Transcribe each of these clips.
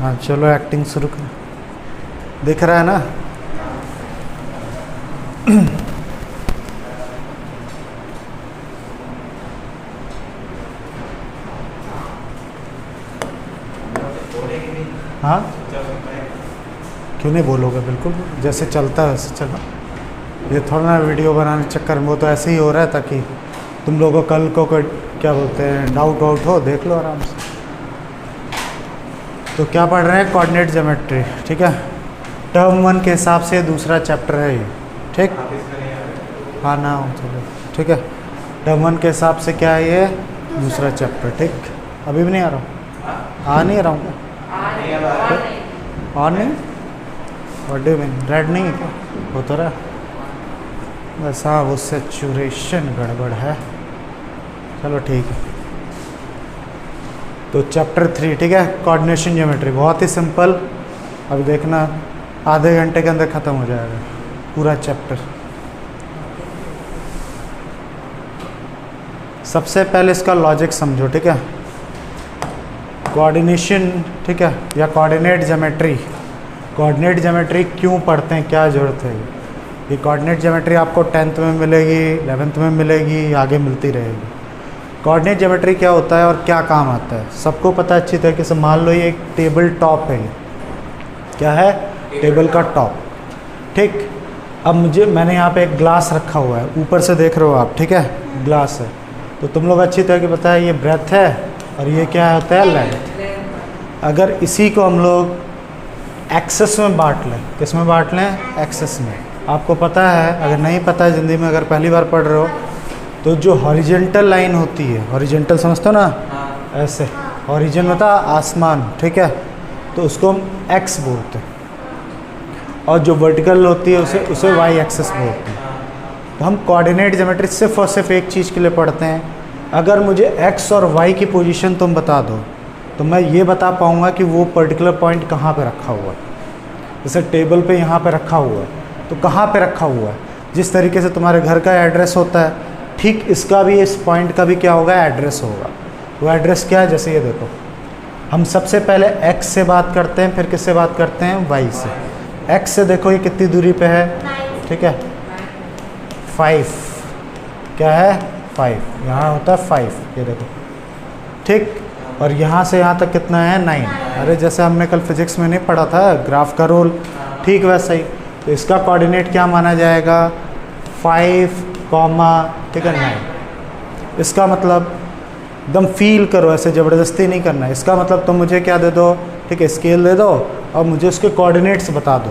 हाँ चलो एक्टिंग शुरू कर। दिख रहा है ना? हाँ क्यों नहीं बोलोगे, बिल्कुल जैसे चलता है वैसे चलो। ये थोड़ा ना वीडियो बनाने के चक्कर में, वो तो ऐसे ही हो रहा है ताकि तुम लोगों को कल को कोई क्या बोलते हैं डाउट वाउट हो, देख लो आराम से। तो क्या पढ़ रहे हैं? कोऑर्डिनेट ज्योमेट्री, ठीक है। टर्म 1 के हिसाब से दूसरा चैप्टर है ये, ठीक। हाँ ना चलो ठीक है। टर्म 1 के हिसाब से क्या है ये? दूसरा चैप्टर, ठीक। अभी भी नहीं आ रहा हूँ? आ नहीं रहा हूँ और नहीं बर्थडे में रेड नहीं है क्या हो तो रहा? बस हाँ वो सेचुरेशन गड़बड़ है। चलो ठीक है। तो चैप्टर 3, ठीक है, कोऑर्डिनेशन ज्योमेट्री, बहुत ही सिंपल। अभी देखना आधे घंटे के अंदर ख़त्म हो जाएगा पूरा चैप्टर। सबसे पहले इसका लॉजिक समझो, ठीक है। कोऑर्डिनेशन, ठीक है, या कोऑर्डिनेट ज्योमेट्री। कोऑर्डिनेट ज्योमेट्री क्यों पढ़ते हैं, क्या ज़रूरत है? ये कोऑर्डिनेट ज्योमेट्री आपको 10th में मिलेगी, 11th में मिलेगी, आगे मिलती रहेगी। कोऑर्डिनेट ज्योमेट्री क्या होता है और क्या काम आता है सबको पता है अच्छी तरीके से। मान लो ये एक टेबल टॉप है, क्या है? टेबल का टॉप, ठीक। अब मैंने यहाँ पे एक ग्लास रखा हुआ है, ऊपर से देख रहे हो आप, ठीक है, ग्लास है। तो तुम लोग अच्छी तरह से पता है ये ब्रेथ है और ये क्या होता है? लेंथ। अगर इसी को हम लोग एक्सेस में बांट लें, किस में बांट लें? एक्सेस में। आपको पता है, अगर नहीं पता है ज़िंदगी में, अगर पहली बार पढ़ रहे हो, तो जो हॉरिजेंटल लाइन होती है, हॉरिजेंटल समझते हो ना? ऐसे हॉरिजन होता आसमान, ठीक है, तो उसको हम एक्स बोलते हैं। और जो वर्टिकल होती है उसे वाई एक्सेस बोलते हैं। तो हम कोऑर्डिनेट ज्योमेट्री सिर्फ और सिर्फ एक चीज़ के लिए पढ़ते हैं। अगर मुझे एक्स और वाई की पोजीशन तुम बता दो तो मैं ये बता पाऊँगा कि वो पर्टिकुलर पॉइंट कहाँ पे रखा हुआ है। जैसे टेबल पे यहाँ पे रखा हुआ है, तो कहाँ पे रखा हुआ है? जिस तरीके से तुम्हारे घर का एड्रेस होता है, ठीक इसका भी, इस पॉइंट का भी क्या होगा? एड्रेस होगा। वो एड्रेस क्या है? जैसे ये देखो, हम सबसे पहले एक्स से बात करते हैं, फिर किससे बात करते हैं? वाई से। एक्स से देखो ये कितनी दूरी पे है, ठीक है, 5, क्या है? 5, यहाँ होता है 5, ये देखो, ठीक। और यहाँ से यहाँ तक कितना है? 9। अरे जैसे हमने कल फिजिक्स में नहीं पढ़ा था ग्राफ का रोल, ठीक वैसा ही। तो इसका कोऑर्डिनेट क्या माना जाएगा? 5, ठीक है, 9। इसका मतलब एकदम फील करो, ऐसे ज़बरदस्ती नहीं करना है। इसका मतलब तुम मुझे क्या दे दो, ठीक है, स्केल दे दो और मुझे उसके कोऑर्डिनेट्स बता दो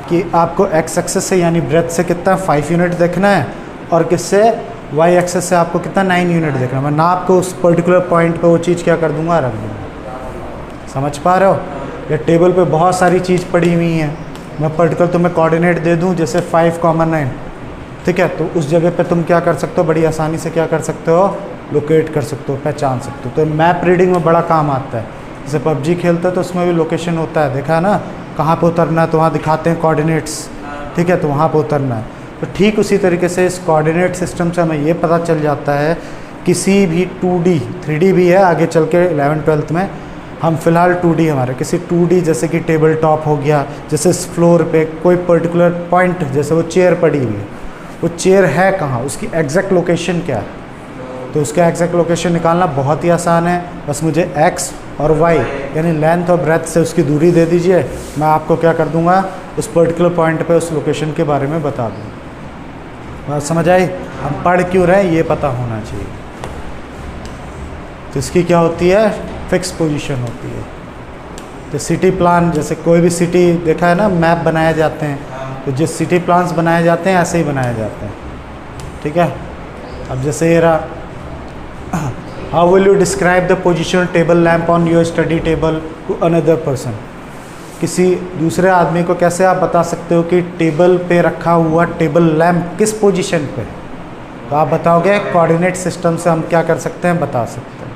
कि आपको एक्स एक्सेस से यानी ब्रेथ से कितना 5 यूनिट देखना है और किससे? वाई एक्सेस से आपको कितना 9 यूनिट देखना है। मैं नाप को उस पर्टिकुलर पॉइंट पे वो चीज़ क्या कर दूंगा? रख दूँगा। समझ पा रहे हो? या टेबल पे बहुत सारी चीज़ पड़ी हुई हैं, मैं पर्टिकुलर तुम्हें कोऑर्डिनेट दे दूँ जैसे 5, 9, ठीक है, तो उस जगह पे तुम क्या कर सकते हो? बड़ी आसानी से क्या कर सकते हो? लोकेट कर सकते हो, पहचान सकते हो। तो मैप रीडिंग में बड़ा काम आता है। जैसे PUBG खेलते हैं तो उसमें भी लोकेशन होता है, देखा है ना? कहाँ पे उतरना है तो वहाँ दिखाते हैं कोऑर्डिनेट्स, ठीक है, तो वहाँ पे उतरना है। तो ठीक उसी तरीके से इस कोऑर्डिनेट सिस्टम से हमें ये पता चल जाता है किसी भी 2D, 3D भी है आगे चल के 11th-12th में। हम फिलहाल 2D हमारे किसी 2D जैसे कि टेबल टॉप हो गया, जैसे इस फ्लोर पे कोई पर्टिकुलर पॉइंट, जैसे वो चेयर पड़ी हुई है, वो चेयर है कहाँ, उसकी एग्जैक्ट लोकेशन क्या है? तो उसका एग्जैक्ट लोकेशन निकालना बहुत ही आसान है। बस मुझे एक्स और वाई यानी लेंथ और ब्रेथ से उसकी दूरी दे दीजिए, मैं आपको क्या कर दूंगा? उस पर्टिकुलर पॉइंट पे उस लोकेशन के बारे में बता दूँगा। बात समझ आई? हम पढ़ क्यों रहे हैं ये पता होना चाहिए। तो इसकी क्या होती है? फिक्स पोजीशन होती है। तो सिटी प्लान, जैसे कोई भी सिटी देखा है ना, मैप बनाए जाते हैं, तो जिस सिटी प्लान्स बनाए जाते हैं ऐसे ही बनाए जाते हैं, ठीक है। अब जैसे ये रहा, how will you describe the position table lamp on your study table to another person? किसी दूसरे आदमी को कैसे आप बता सकते हो कि टेबल पे रखा हुआ टेबल लैम्प किस पोजीशन पे? तो आप बताओगे कोऑर्डिनेट सिस्टम से हम क्या कर सकते हैं? बता सकते हैं।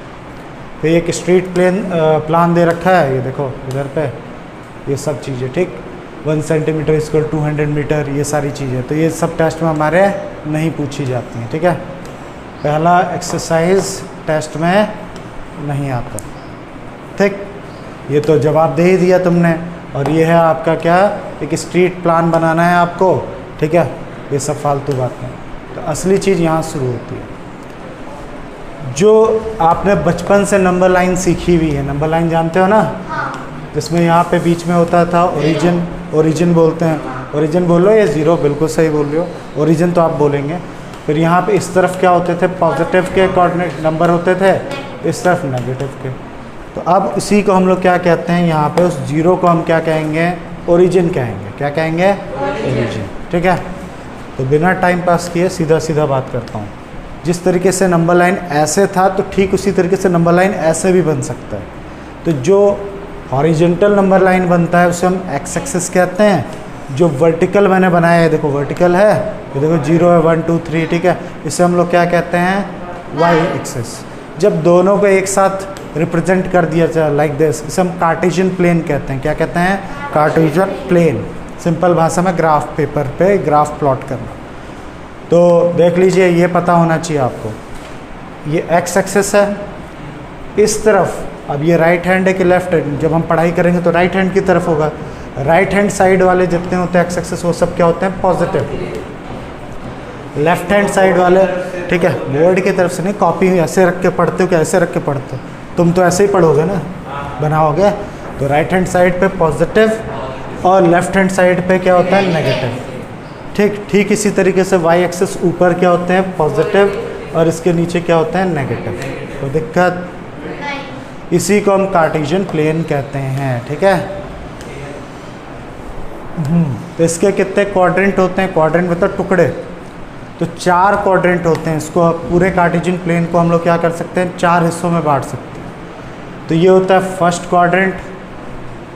तो एक स्ट्रीट प्लान दे रखा है, ये देखो इधर पे, ये सब चीज़ें, ठीक। 1 सेंटीमीटर इक्वल 200 मीटर, ये सारी चीज़ें। तो ये सब टेस्ट में हमारे नहीं पूछी जाती हैं, ठीक है। पहला एक्सरसाइज टेस्ट में नहीं आता, ठीक। ये तो जवाब दे ही दिया तुमने। और ये है आपका क्या, एक स्ट्रीट प्लान बनाना है आपको, ठीक है। ये सब फालतू बात है। तो असली चीज़ यहाँ शुरू होती है। जो आपने बचपन से नंबर लाइन सीखी हुई है, नंबर लाइन जानते हो ना, जिसमें यहाँ पे बीच में होता था ओरिजिन, ओरिजिन बोलते हैं। ओरिजिन बोल लो या ज़ीरो, बिल्कुल सही बोल रहे हो, ओरिजिन तो आप बोलेंगे। फिर यहाँ पे इस तरफ क्या होते थे, पॉजिटिव के कोऑर्डिनेट नंबर होते थे, इस तरफ नेगेटिव के। तो अब इसी को हम लोग क्या कहते हैं, यहाँ पे उस जीरो को हम क्या कहेंगे, ओरिजिन कहेंगे। क्या कहेंगे, ओरिजिन, ठीक है। तो बिना टाइम पास किए सीधा सीधा बात करता हूँ। जिस तरीके से नंबर लाइन ऐसे था, तो ठीक उसी तरीके से नंबर लाइन ऐसे भी बन सकता है। तो जो हॉरिजॉन्टल नंबर लाइन बनता है उसे हम एक्स एक्सिस कहते हैं। जो वर्टिकल मैंने बनाया है, देखो वर्टिकल है, ये देखो 0 है, 1 2 3, ठीक है। इसे हम लोग क्या कहते हैं, वाई एक्सिस। जब दोनों को एक साथ रिप्रेजेंट कर दिया जाए लाइक दिस, इसे हम कार्टेशियन प्लेन कहते हैं। क्या कहते हैं, कार्टेशियन प्लेन। सिंपल भाषा में ग्राफ पेपर पे ग्राफ प्लॉट करना। तो देख लीजिए, ये पता होना चाहिए आपको, ये एक्स एक्सिस है इस तरफ। अब ये राइट हैंड है कि लेफ्ट हैंड, जब हम पढ़ाई करेंगे तो राइट हैंड की तरफ होगा। राइट हैंड साइड वाले जितने होते हैं एक्स एक्सिस, वो सब क्या होते हैं, पॉजिटिव। लेफ्ट हैंड साइड वाले, ठीक है, बोर्ड की तरफ से नहीं, कॉपी ऐसे रख के पढ़ते हो कि ऐसे रख के पढ़ते हो, तुम तो ऐसे ही पढ़ोगे ना, बनाओगे। तो राइट हैंड साइड पे पॉजिटिव और लेफ्ट हैंड साइड पे क्या होता है, नेगेटिव। ठीक इसी तरीके से वाई एक्सिस ऊपर क्या होते हैं, पॉजिटिव, और इसके नीचे क्या होता है, नेगेटिव। तो दिक्कत, इसी को हम कार्टेशियन प्लेन कहते हैं, ठीक है। तो इसके कितने क्वाड्रेंट होते हैं, क्वाड्रेंट मतलब टुकड़े, तो 4 क्वाड्रेंट होते हैं। इसको पूरे कार्टेशियन प्लेन को हम लोग क्या कर सकते हैं, 4 हिस्सों में बांट सकते हैं। तो ये होता है फर्स्ट क्वाड्रेंट,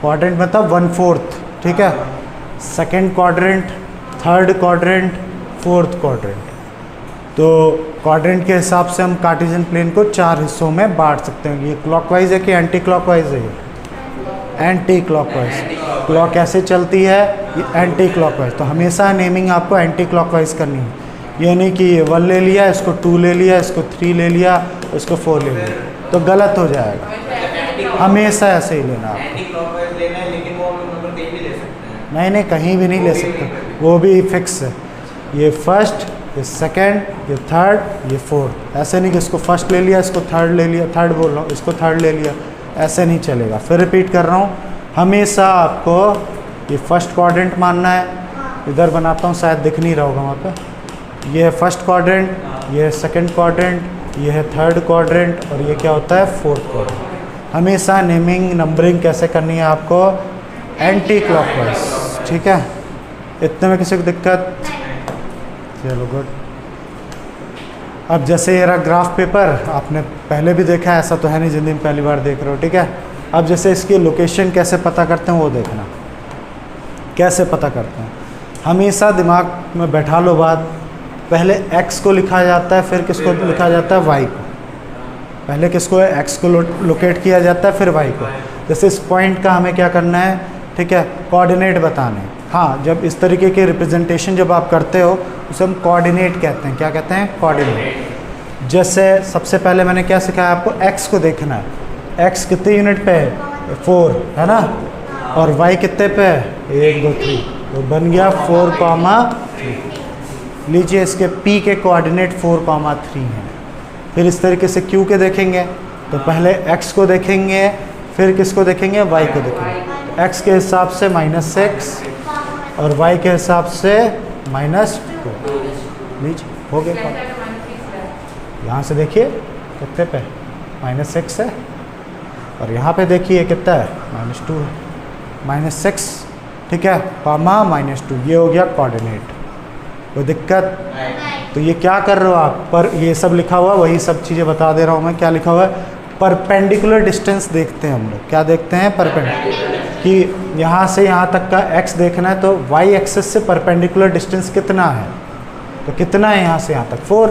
क्वाड्रेंट मतलब 1/4, ठीक है। Second quadrant, third quadrant, fourth quadrant. तो क्वाड्रेंट के हिसाब से हम कार्टेशियन प्लेन को 4 हिस्सों में बांट सकते हैं। ये क्लॉकवाइज है कि एंटी क्लॉकवाइज है, ये एंटी क्लॉकवाइज। क्लॉक कैसे चलती है, ये एंटी क्लॉकवाइज। तो हमेशा नेमिंग आपको एंटी क्लॉकवाइज करनी है। ये नहीं कि 1 ले लिया, इसको 2 ले लिया, इसको 3 ले लिया, इसको 4 ले लिया, तो गलत हो जाएगा। हमेशा ऐसे ही लेना आप। नहीं, कहीं भी नहीं ले सकते, वो भी फिक्स है। ये फर्स्ट, ये सेकेंड, ये थर्ड, ये फोर्थ। ऐसे नहीं कि इसको फर्स्ट ले लिया, इसको थर्ड ले लिया, थर्ड बोल रहा हूँ, इसको थर्ड ले लिया, ऐसे नहीं चलेगा। फिर रिपीट कर रहा हूँ, हमेशा आपको ये फर्स्ट क्वाड्रेंट मानना है। इधर बनाता हूँ, शायद दिख नहीं रहा होगा वहाँ पे। ये है फर्स्ट क्वाड्रेंट, ये है सेकेंड क्वाड्रेंट, ये है थर्ड क्वाड्रेंट, और ये क्या होता है, फोर्थ क्वाड्रेंट। हमेशा नेमिंग नंबरिंग कैसे करनी है आपको, एंटी क्लॉकवाइज, ठीक है। इतने में किसी को दिक्कत, चलो गुड। अब जैसे ये रहा ग्राफ पेपर, आपने पहले भी देखा है, ऐसा तो है नहीं ज़िंदगी में पहली बार देख रहे हो, ठीक है। अब जैसे इसकी लोकेशन कैसे पता करते हैं वो देखना, कैसे पता करते हैं। हमेशा दिमाग में बैठा लो बात, पहले x को लिखा जाता है, फिर किसको लिखा जाता है, y को। पहले किसको है, x को लोकेट किया जाता है, फिर y को। जैसे इस पॉइंट का हमें क्या करना है, ठीक है, कोऑर्डिनेट बताने। हाँ, जब इस तरीके के रिप्रेजेंटेशन जब आप करते हो उसे हम कोऑर्डिनेट कहते हैं। क्या कहते हैं, कोऑर्डिनेट। जैसे सबसे पहले मैंने क्या सिखाया आपको, x को देखना है। x कितने यूनिट पे है, 4 है ना, और y कितने पे है, 1 2 3, तो बन गया 4,3। लीजिए, इसके p के कोऑर्डिनेट 4,3 हैं। फिर इस तरीके से q के देखेंगे, तो पहले x को देखेंगे, फिर किसको देखेंगे, y को देखेंगे। तो x के हिसाब से -6 और y के हिसाब से -2। लीजिए, हो गया। यहाँ से देखिए कितने पे, -6 है, और यहाँ पे देखिए कितना है, -2 है। -6, ठीक है, कॉमा -2, ये हो गया कोऑर्डिनेट। कोई दिक्कत? तो ये क्या कर रहे हो आप, पर ये सब लिखा हुआ, वही सब चीज़ें बता दे रहा हूँ मैं। क्या लिखा हुआ है, परपेंडिकुलर डिस्टेंस देखते हैं हम लोग। क्या देखते हैं, परपेंडिकुलर, कि यहाँ से यहाँ तक का x देखना है, तो y एक्सिस से परपेंडिकुलर डिस्टेंस कितना है, तो कितना है यहाँ से यहाँ तक, 4,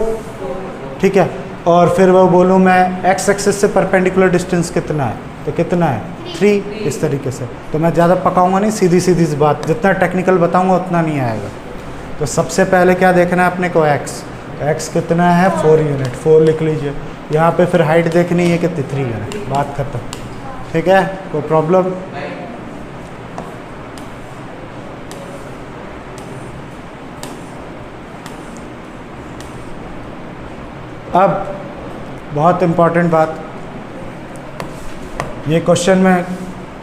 ठीक है। और फिर वो बोलूँ मैं x एक्सिस से परपेंडिकुलर डिस्टेंस कितना है, तो कितना है, 3। इस तरीके से तो मैं ज़्यादा पकाऊंगा नहीं, सीधी सीधी सी बात, जितना टेक्निकल बताऊंगा उतना नहीं आएगा। तो सबसे पहले क्या देखना है अपने को, x कितना है, 4 यूनिट, 4 लिख लीजिए। यहाँ पे फिर हाइट देखनी है कितनी, 3 यूनिट, बात खत्म, ठीक है, कोई प्रॉब्लम? अब बहुत इम्पॉर्टेंट बात, ये क्वेश्चन में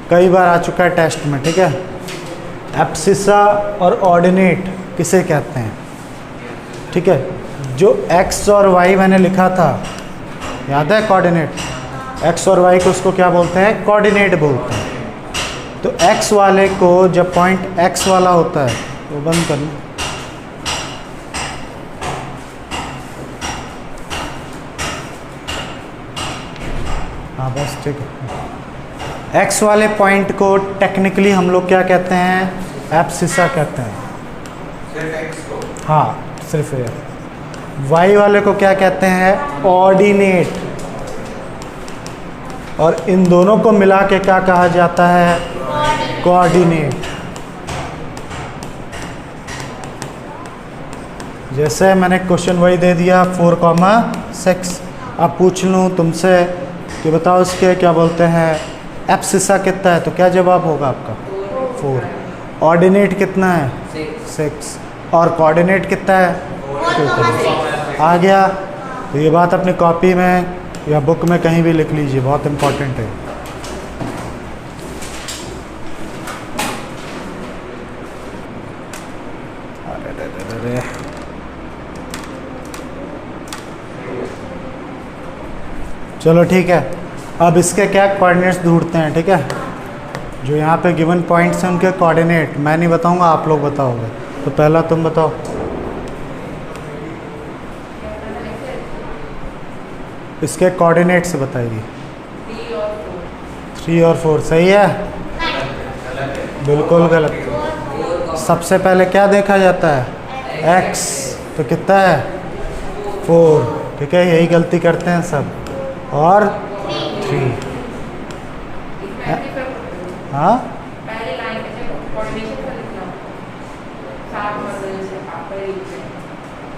कई बार आ चुका है टेस्ट में, ठीक है। एब्सिसा और ऑर्डिनेट किसे कहते हैं? ठीक है, जो x और y मैंने लिखा था, याद है कोऑर्डिनेट, x और y को उसको क्या बोलते हैं? कोऑर्डिनेट बोलते हैं। तो x वाले को जब पॉइंट x वाला होता है, वो बंद करना, हाँ बस ठीक है। x वाले पॉइंट को टेक्निकली हम लोग क्या कहते हैं? एब्सिसा कहते हैं। सिर्फ x को? हाँ सिर्फ ये। y वाले को क्या कहते हैं? ऑर्डिनेट। और इन दोनों को मिला के क्या कहा जाता है? कोऑर्डिनेट। जैसे मैंने क्वेश्चन वही दे दिया 4,6। अब पूछ लूँ तुमसे कि बताओ इसके क्या बोलते हैं, एब्सिसा कितना है, तो क्या जवाब होगा आपका? 4। ऑर्डिनेट कितना है? 6। और कोऑर्डिनेट कितना है? 2। आ गया। तो ये बात अपनी कॉपी में या बुक में कहीं भी लिख लीजिए, बहुत इम्पोर्टेंट है। अरे चलो ठीक है। अब इसके क्या कोऑर्डिनेट्स ढूंढते हैं, ठीक है। जो यहाँ पे गिवन पॉइंट्स हैं उनके कोऑर्डिनेट मैं नहीं बताऊंगा, आप लोग बताओगे। तो पहला तुम बताओ। इसके कोऑर्डिनेट्स बताइए। 3 और 4 सही है? बिल्कुल गलत। सबसे पहले क्या देखा जाता है? x। तो कितना है? 4। ठीक है, यही गलती करते हैं सब। और 3। हाँ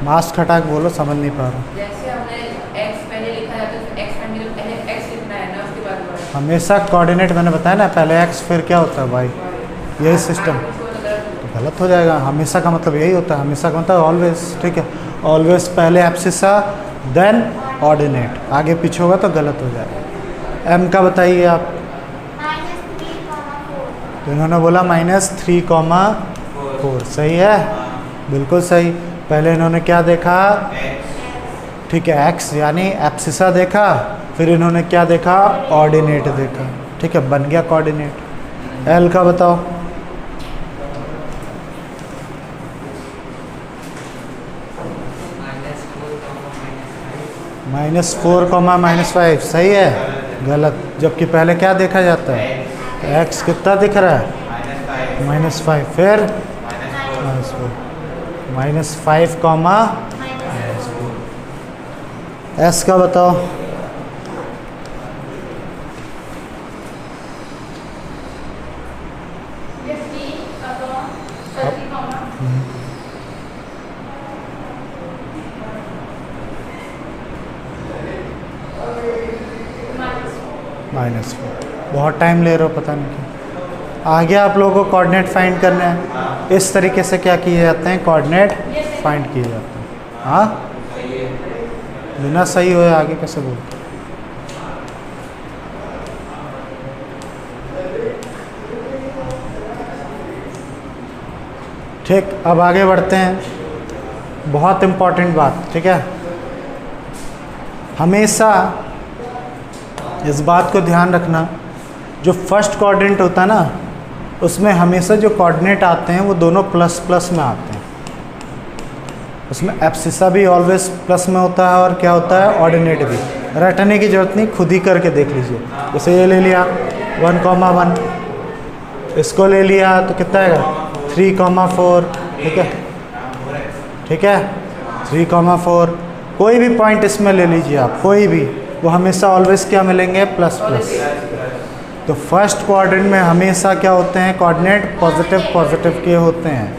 मास्क हटा के बोलो, समझ नहीं पा रहा। जैसे हमने x पहले लिखा जाता है, तो x पहले x लिखना है ना, उसके बाद y। हमेशा कोऑर्डिनेट मैंने बताया ना, पहले x फिर क्या होता है? y। यही सिस्टम तो गलत हो जाएगा। हमेशा का मतलब यही होता है, हमेशा का मतलब ऑलवेज, ठीक है। ऑलवेज पहले एब्सिसा देन ऑर्डिनेट, आगे पीछे होगा तो गलत हो जाएगा। m का बताइए आप। तो इन्होंने बोला -3,4 सही है, बिल्कुल सही। पहले इन्होंने क्या देखा? ठीक है, x यानी एब्सिसा देखा, फिर इन्होंने क्या देखा? ऑर्डिनेट देखा, ठीक है, बन गया कोऑर्डिनेट। l का बताओ। -4, -5 सही है, गलत। जबकि पहले क्या देखा जाता है? x कितना दिख रहा है? -5, फिर -4, -5, -4। s का बताओ। -4। बहुत टाइम ले रहे हो, पता नहीं क्यों। आगे आप लोगों को कोऑर्डिनेट फाइंड करना है। इस तरीके से क्या किए जाते हैं? कोऑर्डिनेट फाइंड किए जाते हैं। हाँ, बिना सही हुए आगे कैसे बोलते? ठीक, अब आगे बढ़ते हैं। बहुत इम्पोर्टेंट बात, ठीक है। हमेशा इस बात को ध्यान रखना, जो फर्स्ट कोऑर्डिनेट होता है ना, उसमें हमेशा जो कोऑर्डिनेट आते हैं वो दोनों प्लस प्लस में आते हैं। उसमें एब्सिसा भी ऑलवेज प्लस में होता है, और क्या होता है? ऑर्डिनेट भी। रटने की जरूरत नहीं, खुद ही करके देख लीजिए। जैसे ये ले लिया 1,1, इसको ले लिया तो कितना आएगा? 3,4, ठीक है, ठीक है, 3,4। कोई भी पॉइंट इसमें ले लीजिए आप, कोई भी, वो हमेशा ऑलवेज क्या मिलेंगे? Plus plus. तो फर्स्ट क्वाड्रेंट में हमेशा क्या होते हैं? कोऑर्डिनेट पॉजिटिव पॉजिटिव के होते हैं।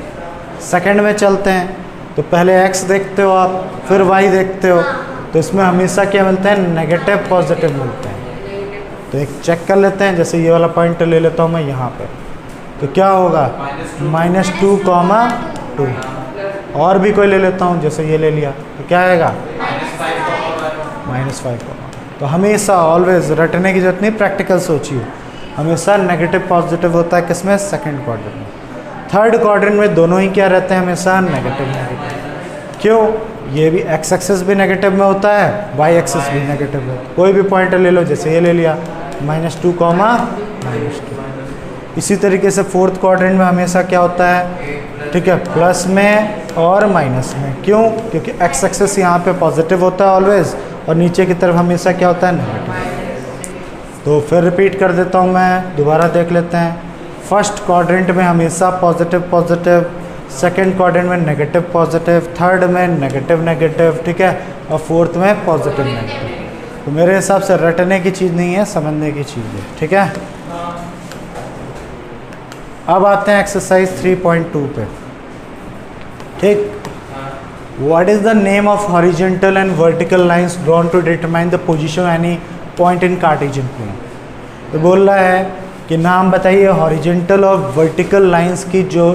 सेकंड में चलते हैं तो पहले x देखते हो आप, फिर y देखते हो, तो इसमें हमेशा क्या मिलते हैं? नेगेटिव पॉजिटिव मिलते हैं। तो एक चेक कर लेते हैं, जैसे ये वाला पॉइंट ले लेता हूँ मैं यहाँ पे, तो क्या होगा -2, और भी कोई ले लेता हूँ, जैसे ये ले लिया, तो क्या आएगा -5, तो हमेशा ऑलवेज रटने की जरूरत नहीं, प्रैक्टिकल सोचिए, हमेशा नेगेटिव पॉजिटिव होता है किसमें, सेकंड क्वाड्रेंट में। थर्ड क्वाड्रेंट में दोनों ही क्या रहते हैं, हमेशा नेगेटिव नेगेटिव। क्यों, ये भी एक्स एक्सिस भी नेगेटिव में होता है, वाई एक्सिस भी नेगेटिव में। कोई भी पॉइंट ले लो, जैसे ये ले लिया -2, -2। इसी तरीके से फोर्थ क्वाड्रेंट में हमेशा क्या होता है, ठीक है, प्लस में और माइनस में। क्यों, क्योंकि एक्स एक्सिस यहाँ पे पॉजिटिव होता है ऑलवेज, और नीचे की तरफ हमेशा क्या होता है, नेगेटिव। तो फिर रिपीट कर देता हूँ मैं, दोबारा देख लेते हैं। फर्स्ट क्वाड्रेंट में हमेशा पॉजिटिव पॉजिटिव, सेकंड क्वाड्रेंट में नेगेटिव पॉजिटिव, थर्ड में नेगेटिव नेगेटिव, ठीक है, और फोर्थ में पॉजिटिव नेगेटिव। तो मेरे हिसाब से रटने की चीज़ नहीं है, समझने की चीज़ है, ठीक है। अब आते हैं एक्सरसाइज 3.2 पे, ठीक। What is the name of horizontal and vertical lines drawn to determine the position of any point in Cartesian plane? तो बोल रहा है कि नाम बताइए हॉरिजेंटल और वर्टिकल लाइंस की, जो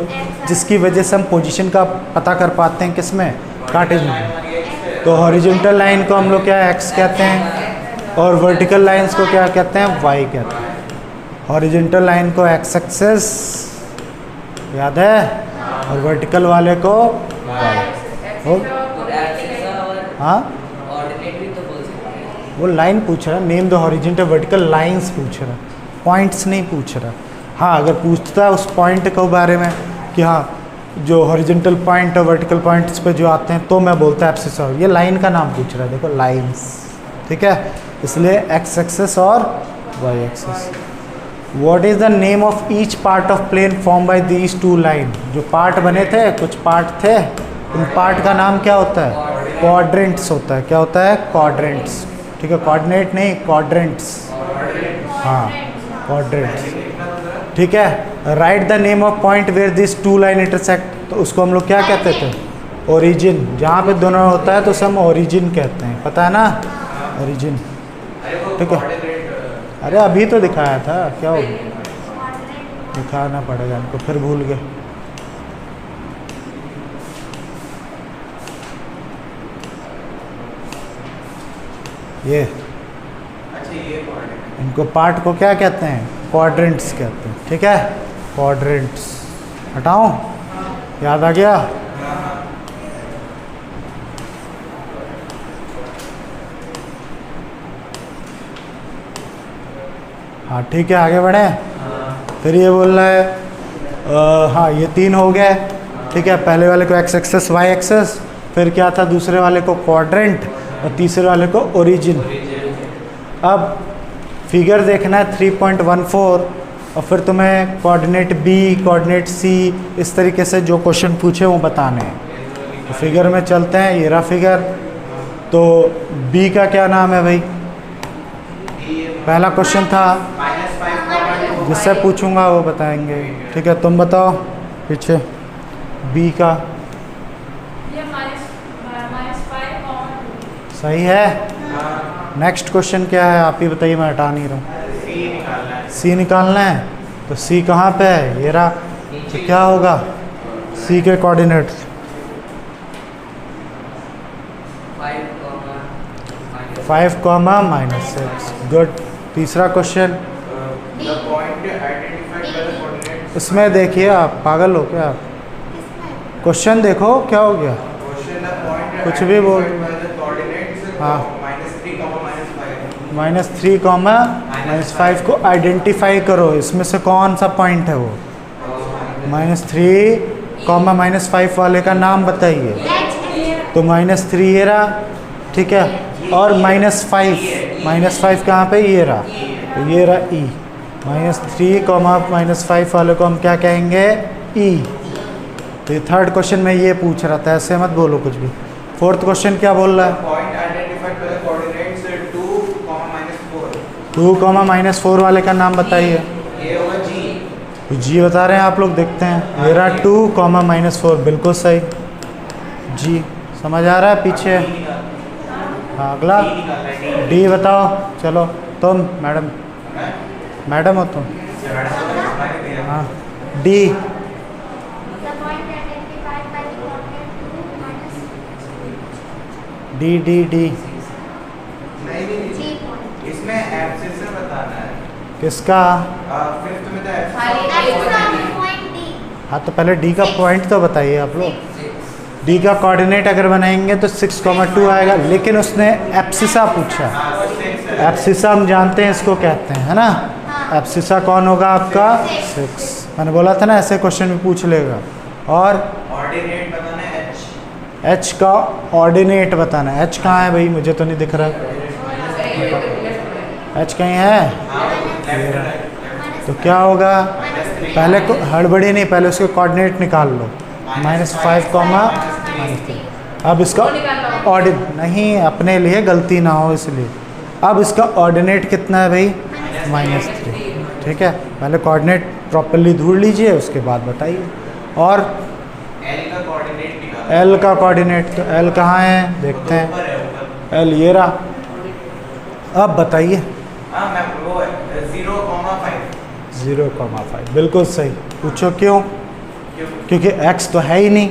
जिसकी वजह से हम पोजीशन का पता कर पाते हैं किसमें, कार्टेशियन। तो हॉरिजेंटल लाइन को हम लोग क्या एक्स कहते हैं, और वर्टिकल लाइंस को क्या कहते हैं, वाई कहते हैं। हॉरिजेंटल लाइन को एक्स एक्सिस याद है, और वर्टिकल वाले को वाई। हाँ, वो लाइन पूछ रहा है, name the horizontal vertical lines पूछ रहा है, पॉइंट्स नहीं पूछ रहा। हाँ, अगर पूछता है उस पॉइंट के बारे में कि हाँ जो हॉरिजेंटल पॉइंट और वर्टिकल पॉइंट्स पे जो आते हैं, तो मैं बोलता है एब्सिस। और ये लाइन का नाम पूछ रहा है, देखो लाइंस, ठीक है, इसलिए एक्स एक्सिस और y axis. What is the name of each part of plane form by these two line? जो पार्ट बने थे, कुछ पार्ट थे, उन पार्ट का नाम क्या होता है, क्वाड्रेंट्स होता है। क्या होता है, क्वाड्रेंट्स, ठीक है, कोऑर्डिनेट नहीं, क्वाड्रेंट्स, हाँ क्वाड्रेंट्स, ठीक है। Right the name of point where this two line intersect, तो उसको हम लोग क्या कहते थे, ओरिजिन। जहाँ पे दोनों होता है तो उसे हम ओरिजिन कहते हैं, पता है ना, ओरिजिन, ठीक है। अरे अभी तो दिखाया था, क्या हो दिखाना पड़ेगा इनको, फिर भूल गए। ये अच्छा, ये पार्ट, इनको पार्ट को क्या कहते हैं, क्वाड्रेंट्स कहते हैं, ठीक है, क्वाड्रेंट्स। हटाऊं, याद आ गया। हाँ ठीक है, आगे बढ़े। फिर ये बोल रहा है हाँ ये 3 हो गए, ठीक है। पहले वाले को एक्स एक्सेस वाई एक्सेस, फिर क्या था दूसरे वाले को क्वाड्रेंट, और तीसरे वाले को ओरिजिन। अब फिगर देखना है 3.14, और फिर तुम्हें कोऑर्डिनेट बी, कोऑर्डिनेट सी, इस तरीके से जो क्वेश्चन पूछे वो बताने हैं। तो फिगर में चलते हैं, ये रहा फिगर। तो बी का क्या नाम है भाई, पहला क्वेश्चन था, जिससे पूछूंगा वो बताएंगे, ठीक है। तुम बताओ पीछे बी का, सही है। नेक्स्ट क्वेश्चन क्या है, आप ही बताइए, मैं हटा नहीं रहा हूँ। सी निकालना है, तो सी कहाँ पे है, ये रहा। तो क्या होगा, सी के कोऑर्डिनेट्स 5, -6, गुड। तीसरा क्वेश्चन, इसमें देखिए, आप पागल हो क्या, क्वेश्चन देखो क्या हो गया, कुछ भी बोल। हाँ, -3, -5 को आइडेंटिफाई करो, इसमें से कौन सा पॉइंट है वो, -3, -5 वाले का नाम बताइए। तो -3 ये रहा, ठीक है, और -5 कहाँ पे, ये रहा, तो ये रहा ई। -3, -5 वाले को हम क्या कहेंगे, ई। तो ये थर्ड क्वेश्चन में ये पूछ रहा था, ऐसे मत बोलो कुछ भी। फोर्थ क्वेश्चन क्या बोल रहा है, 2, -4 वाले का नाम बताइए। तो जी बता रहे हैं आप लोग, देखते हैं। मेरा 2, -4, बिल्कुल सही, जी समझ आ रहा है पीछे। हाँ, अगला डी बताओ, चलो तुम मैडम। मैडम हो तुम? हाँ डी। डी डी डी नहीं, इसमें एब्सिस से बताना है। किसका? फिफ्थ में तो हाँ तो पहले डी का पॉइंट तो बताइए आप लोग। डी का कोऑर्डिनेट अगर बनाएंगे तो 6,2 आएगा, लेकिन उसने एब्सिसा पूछा। एब्सिसा हम जानते हैं इसको कहते हैं, है ना? एब्सिसा कौन होगा आपका? 6। मैंने बोला था ना ऐसे क्वेश्चन भी पूछ लेगा। और ऑर्डिनेट बताना है एच। एच का ऑर्डिनेट बताना है। एच कहाँ है भाई? मुझे तो नहीं दिख रहा। एच कहीं है? तो क्या होगा? पहले को हड़बड़ी नहीं, पहले उसके कोऑर्डिनेट निकाल लो। -5, -3। अब इसका नहीं, अपने लिए गलती ना हो इसलिए। अब इसका ऑर्डिनेट कितना है भाई? -3। ठीक है, पहले कोऑर्डिनेट प्रॉपर्ली ढूंढ लीजिए, उसके बाद बताइए। और एल का कोऑर्डिनेट निकालो। एल का कोऑर्डिनेट, तो एल कहाँ है देखते हैं। एल ये रहा। अब बताइए। हाँ मैं वो 0,5। 0,5 बिल्कुल सही। पूछो क्यों? क्योंकि x तो है ही नहीं।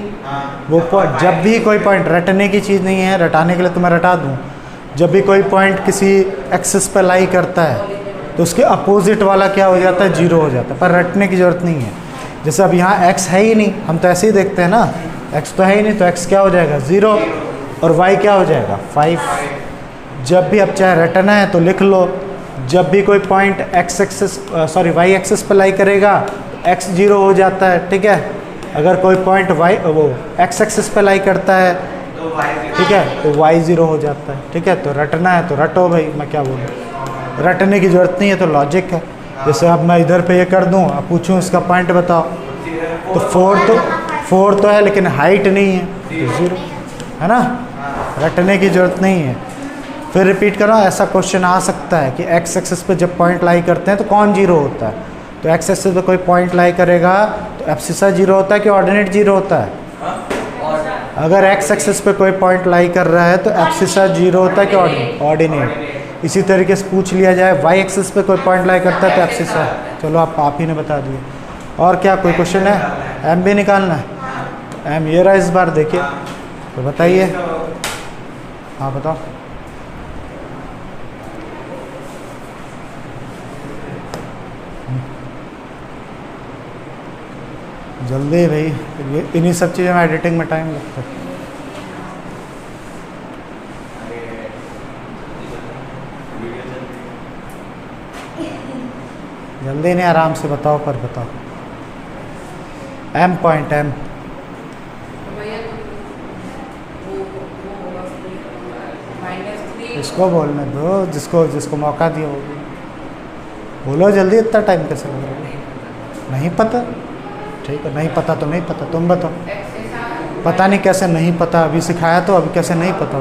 वो पॉइंट, जब भी कोई पॉइंट, रटने की चीज़ नहीं है, रटाने के लिए तो मैं रटा दूँ। जब भी कोई पॉइंट किसी एक्सिस पर लाई करता है तो उसके अपोजिट वाला क्या हो जाता है? 0 हो जाता है। पर रटने की ज़रूरत नहीं है। जैसे अब यहाँ x है ही नहीं, हम तो ऐसे ही देखते हैं ना, x तो है ही नहीं, तो x क्या हो जाएगा? 0। और y क्या हो जाएगा? 5। जब भी अब चाहे रटना है तो लिख लो, जब भी कोई पॉइंट y एक्सिस पर लाई करेगा तो x 0 हो जाता है। ठीक है, अगर कोई पॉइंट x एक्सिस पर लाई करता है, ठीक है, तो y 0 हो जाता है। ठीक है, तो रटना है तो रटो भाई, मैं क्या बोलूँ। रटने की ज़रूरत नहीं है, तो लॉजिक है। जैसे अब मैं इधर पे ये कर दूँ, अब पूछूँ इसका पॉइंट बताओ, तो 4 तो है लेकिन हाइट नहीं है, तो 0 है ना। रटने की ज़रूरत नहीं है। फिर रिपीट करो, ऐसा क्वेश्चन आ सकता है कि x एक्सिस पे जब पॉइंट लाई करते हैं तो कौन 0 होता है? तो x एक्सिस पे कोई पॉइंट लाई करेगा तो एब्सिसा 0 होता है कि ऑर्डिनेट 0 होता है? अगर x एक्सिस पे कोई पॉइंट लाई कर रहा है तो एब्सिसा 0 होता है कि ऑर्डिनेट? इसी तरीके से पूछ लिया जाए y एक्सिस पे कोई पॉइंट लाई करता है तो एब्सिसा। चलो आप ही ने बता दिए। और क्या कोई क्वेश्चन है? m भी निकालना है। m ये रहा इस बार, देखिए तो बताइए। हाँ बताओ। जल्दी भाई, ये इन्हीं सब चीज़ों में एडिटिंग में टाइम लगता है। जल्दी नहीं, आराम से बताओ, पर बताओ। m पॉइंट m इसको बोलने दो, जिसको मौका दिया होगा। बोलो जल्दी, इतना टाइम कैसे लग रहा है? नहीं पता? ठीक है, नहीं पता तो नहीं पता, तुम बताओ। पता नहीं कैसे नहीं पता, अभी सिखाया तो अभी कैसे नहीं पता?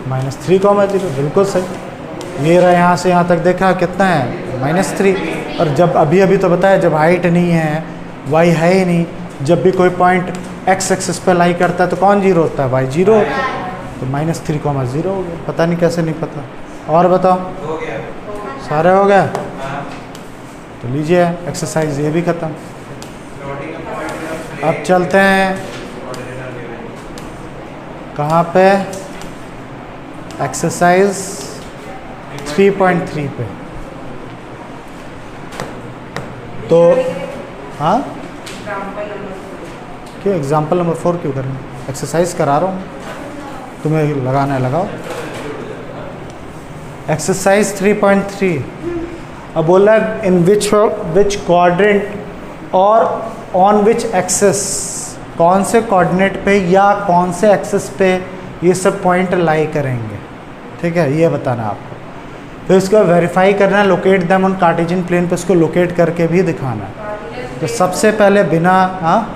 -3,0 बिल्कुल सही। ये रहा, यहाँ से यहाँ तक देखा कितना है? -3। और जब अभी तो बताया, जब हाइट नहीं है, y है ही नहीं, जब भी कोई पॉइंट x एक्सिस पर लाई करता है तो कौन 0 होता है? y 0 होता है। तो -3,0 हो गया। पता नहीं कैसे नहीं पता। और बताओ। हो गया। सारे हो गया? तो लीजिए एक्सरसाइज ये भी ख़त्म। अब चलते हैं कहाँ पे? एक्सरसाइज 3.3 पे। तो हाँ, क्यों एग्जाम्पल नंबर 4 क्यों करना? एक्सरसाइज करा रहा हूँ, तुम्हें लगाना है लगाओ। एक्सरसाइज 3.3। अब बोला इन विच क्वाड्रेंट और ऑन विच एक्सिस, कौन से कोऑर्डिनेट पे या कौन से एक्सिस पे ये सब पॉइंट लाई करेंगे। ठीक है, ये बताना आपको। फिर इसको वेरीफाई करना है, locate them on cartesian plane पे, उसको लोकेट करके भी दिखाना है। तो सबसे पहले बिना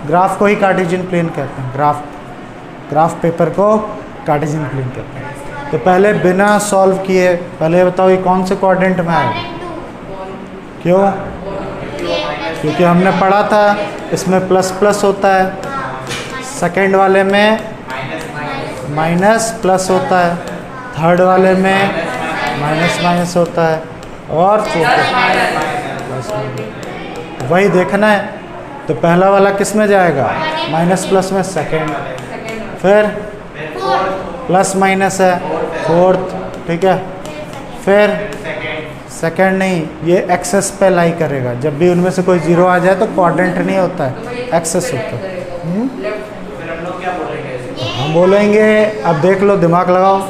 ग्राफ को ही कार्टेशियन प्लेन कहते हैं। ग्राफ पेपर को कार्टेशियन प्लेन कहते हैं। तो पहले बिना सॉल्व किए पहले बताओ ये कौन से कोऑर्डिनेट में आएगा? क्यों? क्योंकि हमने पढ़ा था इसमें प्लस होता है, सेकंड वाले में माइनस प्लस होता है, थर्ड वाले में माइनस होता है, और 4 वही देखना है। तो पहला वाला किस में जाएगा? माइनस प्लस में सेकेंड, फिर प्लस माइनस है फोर्थ, ठीक है। फिर सेकेंड नहीं, ये एक्सेस पे लाई करेगा। जब भी उनमें से कोई जीरो आ जाए तो क्वाड्रेंट नहीं होता है, एक्सेस होता है। हम बोलेंगे, अब देख लो, दिमाग लगाओ,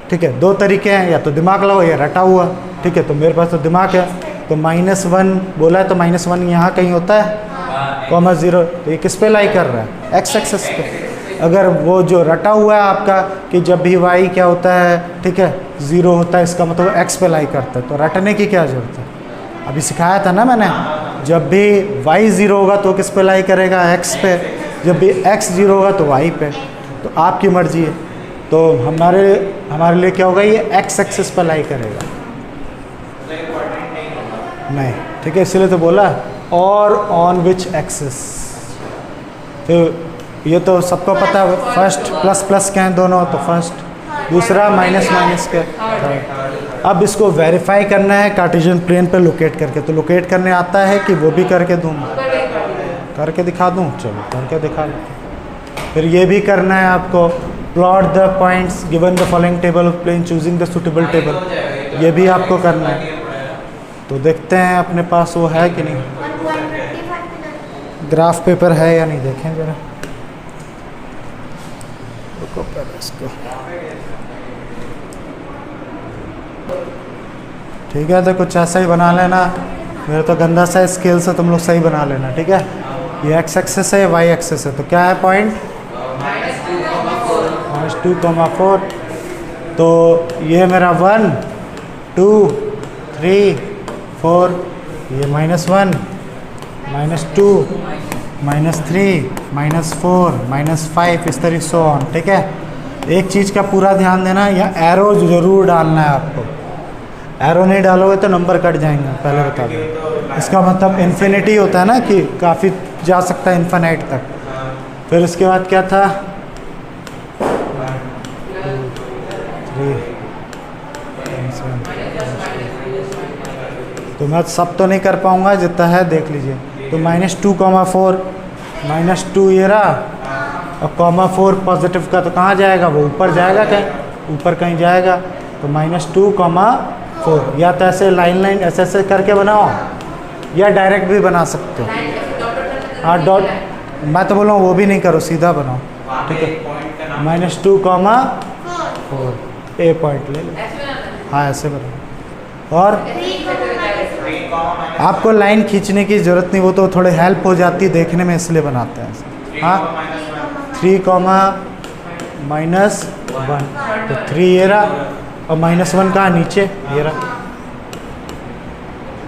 ठीक है। दो तरीके हैं, या तो दिमाग लगाओ या रटा हुआ, ठीक है। तो मेरे पास तो दिमाग है, तो -1 बोला है तो -1 यहाँ कहीं होता है, कॉमा 0, तो ये किस पे लाई कर रहा है? एक्स एक्सेस पे। अगर वो जो रटा हुआ है आपका कि जब भी y क्या होता है, ठीक है, 0 होता है, इसका मतलब x पे लाई करता है, तो रटने की क्या जरूरत है? अभी सिखाया था ना मैंने, जब भी y 0 होगा तो किस पे लाई करेगा? x पे। जब भी x 0 होगा तो y पे। तो आपकी मर्जी है। तो हमारे लिए क्या होगा? ये x एक्सिस पे लाई करेगा, नहीं, ठीक है। इसलिए तो बोला और ऑन विच एक्सिस। तो ये तो सबको पता है, फर्स्ट प्लस प्लस के हैं दोनों, तो फर्स्ट, दूसरा माइनस माइनस के, थर्ड। अब इसको वेरीफाई करना है कार्टेशियन प्लेन पे लोकेट करके। तो लोकेट करने आता है कि वो भी करके दूँ, करके दिखा दूँ? चलो करके दिखा दो। फिर ये भी करना है आपको, plot the points given the following table of plane choosing the suitable table, ये भी आपको करना है। तो देखते हैं अपने पास वो है कि नहीं, ग्राफ पेपर है या नहीं, देखें जरा। इसको ठीक है, तो कुछ ऐसा ही बना लेना। मेरा तो गंदा सा स्केल से तुम लोग सही बना लेना, ठीक है। ये x एक्सेस है, y एक्सेस है, तो क्या है पॉइंट? -2,4। तो ये मेरा 1 2 3 4, ये -1 -2 -3 -4 -5, इस तरह से ऑन, ठीक है। एक चीज़ का पूरा ध्यान देना, या एरो ज़रूर डालना है आपको। एरो नहीं डालोगे तो नंबर कट जाएंगे, पहले बता दो। इसका मतलब इन्फिनिटी होता है ना, कि काफ़ी जा सकता है इन्फिनाइट तक। फिर उसके बाद क्या था? 1 2 3 4 तो मैं सब तो नहीं कर पाऊँगा, जितना है देख लीजिए। तो -2,4 -2 ये रहा, और -4 पॉजिटिव का तो कहाँ जाएगा? वो ऊपर जाएगा, कहीं ऊपर कहीं जाएगा। तो -2,4, या तो ऐसे लाइन ऐसे ऐसे करके बनाओ, या डायरेक्ट भी बना सकते हो। हाँ, डॉट, मैं तो बोल रहा हूँ वो भी नहीं करो, सीधा बनाओ, ठीक है। -2,4 ए पॉइंट ले लो, हाँ ऐसे बनाओ। और आपको लाइन खींचने की ज़रूरत नहीं, वो तो थोड़े हेल्प हो जाती है देखने में, इसलिए बनाते हैं ऐसे। हाँ, 3, -1, तो 3 ये रहा, और -1 कहाँ? नीचे ये रहा,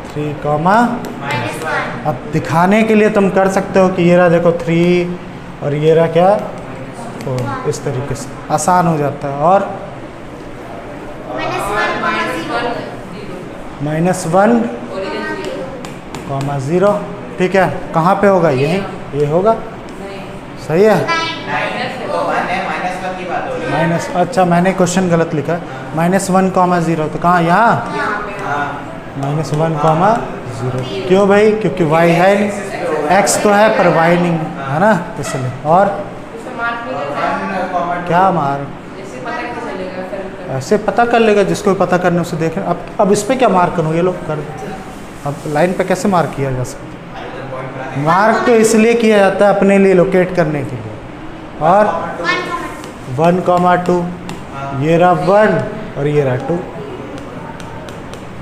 3, अब दिखाने के लिए तुम कर सकते हो कि ये रहा, देखो 3, और ये रहा क्या? 4, इस तरीके से आसान हो जाता है। और -1,0, ठीक है। कहाँ पे होगा? यही, ये होगा, सही है। माइनस, अच्छा मैंने क्वेश्चन गलत लिखा, -1,0, तो कहाँ? यहाँ -1,0। क्यों भाई? क्योंकि y है नहीं, x तो है पर y नहीं है ना, इसलिए। और क्या मार, ऐसे पता कर लेगा, जिसको पता करने उसे देखें। अब इस पर क्या मार्क करूँ? ये लोग कर, अब लाइन पे कैसे मार्क किया जा सकता है? मार्क तो इसलिए किया जाता है अपने लिए लोकेट करने के लिए। और 1,2, ये रहा 1 और ये रहा 2।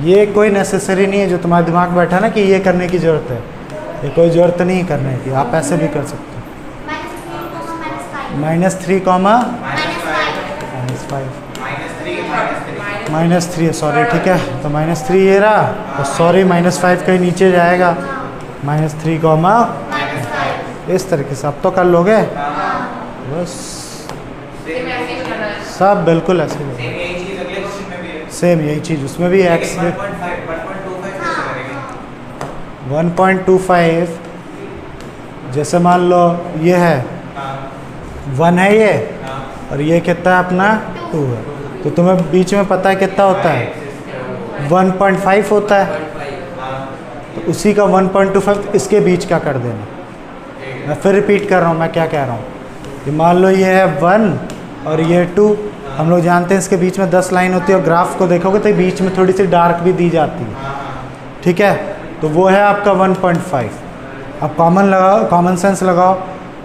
ये कोई नेसेसरी नहीं है जो तुम्हारे दिमाग में बैठा ना कि ये करने की ज़रूरत है, ये कोई ज़रूरत नहीं करने की, आप ऐसे भी कर सकते हो। -3, -5 सॉरी, ठीक है। तो -3 ये रहा, और सॉरी -5 कहीं नीचे जाएगा, -3, इस तरीके से। अब तो कर लोगे बस, सब बिल्कुल ऐसे ही। सेम यही चीज़ उसमें भी x 1.25, जैसे मान लो ये है 1 है ये, और ये कितना है अपना 2 है, तो तुम्हें बीच में पता है कितना होता है? 1.5 होता है, हाँ तो उसी का 1.25 इसके बीच का कर देना। मैं फिर रिपीट कर रहा हूँ मैं क्या कह रहा हूँ। ये मान लो ये है 1 और ये 2, हम लोग जानते हैं इसके बीच में 10 लाइन होती है और ग्राफ को देखोगे तो बीच में थोड़ी सी डार्क भी दी जाती है, ठीक है। तो वो है आपका 1.5। अब कॉमन लगाओ, कॉमन सेंस लगाओ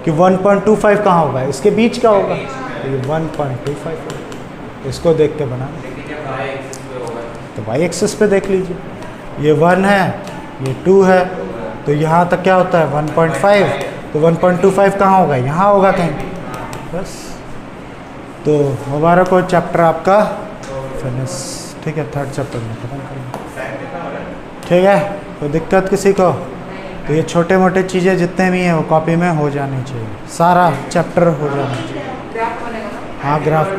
कि 1.25 कहाँ होगा, इसके बीच का होगा, तो ये 1.25 होगा। इसको देख के बना, लेकिन जब y एक्सिस पे होगा तो वाई एक्सिस पे देख लीजिए, ये 1 है, ये 2 है, तो यहाँ तक क्या होता है 1.5, तो 1.25 कहाँ होगा, यहाँ होगा कहीं, बस। तो मुबारक हो, चैप्टर आपका फिनिश, ठीक है। 3rd चैप्टर में खत्म करेंगे, ठीक है। कोई दिक्कत किसी को? तो ये छोटे मोटे चीज़ें जितने भी हैं वो कॉपी में हो जानी चाहिए, सारा चैप्टर हो जाना चाहिए। ग्राफ बनेगा ना? हाँ ग्राफ